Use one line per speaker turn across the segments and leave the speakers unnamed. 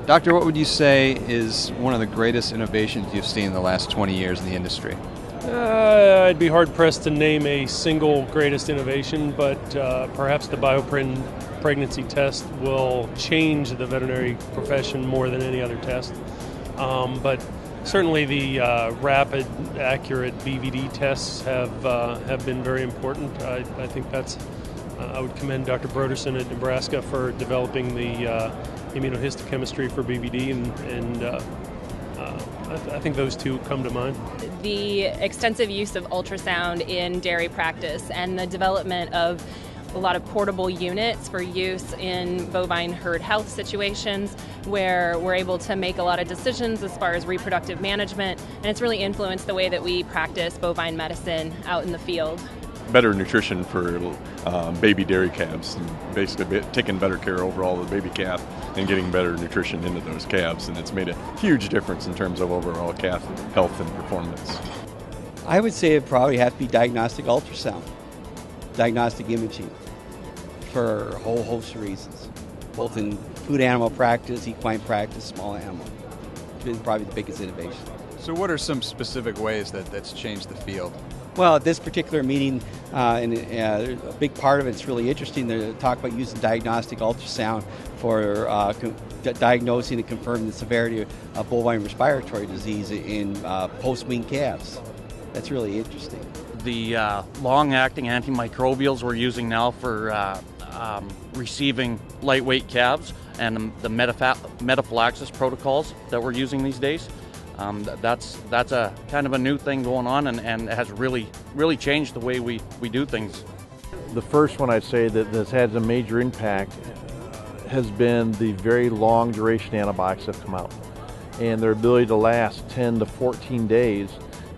Doctor, what would you say is one of the greatest innovations you've seen in the last 20 years in the industry?
I'd be hard-pressed to name a single greatest innovation, but perhaps the bioprin pregnancy test will change the veterinary profession more than any other test. But certainly the rapid, accurate BVD tests have been very important. I think I would commend Dr. Broderson at Nebraska for developing the immunohistochemistry for BVD, and I think those two come to mind.
The extensive use of ultrasound in dairy practice and the development of a lot of portable units for use in bovine herd health situations where we're able to make a lot of decisions as far as reproductive management, and it's really influenced the way that we practice bovine medicine out in the field.
Better nutrition for baby dairy calves, and basically taking better care overall of the baby calf and getting better nutrition into those calves, and it's made a huge difference in terms of overall calf health and performance.
I would say it probably has to be diagnostic ultrasound, diagnostic imaging, for a whole host of reasons, both in food animal practice, equine practice, small animal. It's been probably the biggest innovation.
So what are some specific ways that's changed the field?
Well, at this particular meeting, a big part of it's really interesting to talk about using diagnostic ultrasound for diagnosing and confirming the severity of bovine respiratory disease in post-wean calves. That's really interesting.
The long-acting antimicrobials we're using now for receiving lightweight calves, and the metaphylaxis protocols that we're using these days. That's a kind of a new thing going on, and has really changed the way we do things.
The first one I'd say that has had a major impact has been the very long duration antibiotics that have come out, and their ability to last 10 to 14 days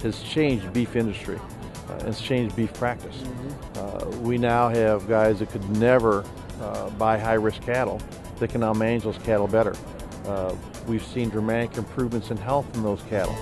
has changed beef industry. It's changed beef practice. We now have guys that could never buy high-risk cattle that can now manage those cattle better. We've seen dramatic improvements in health in those cattle.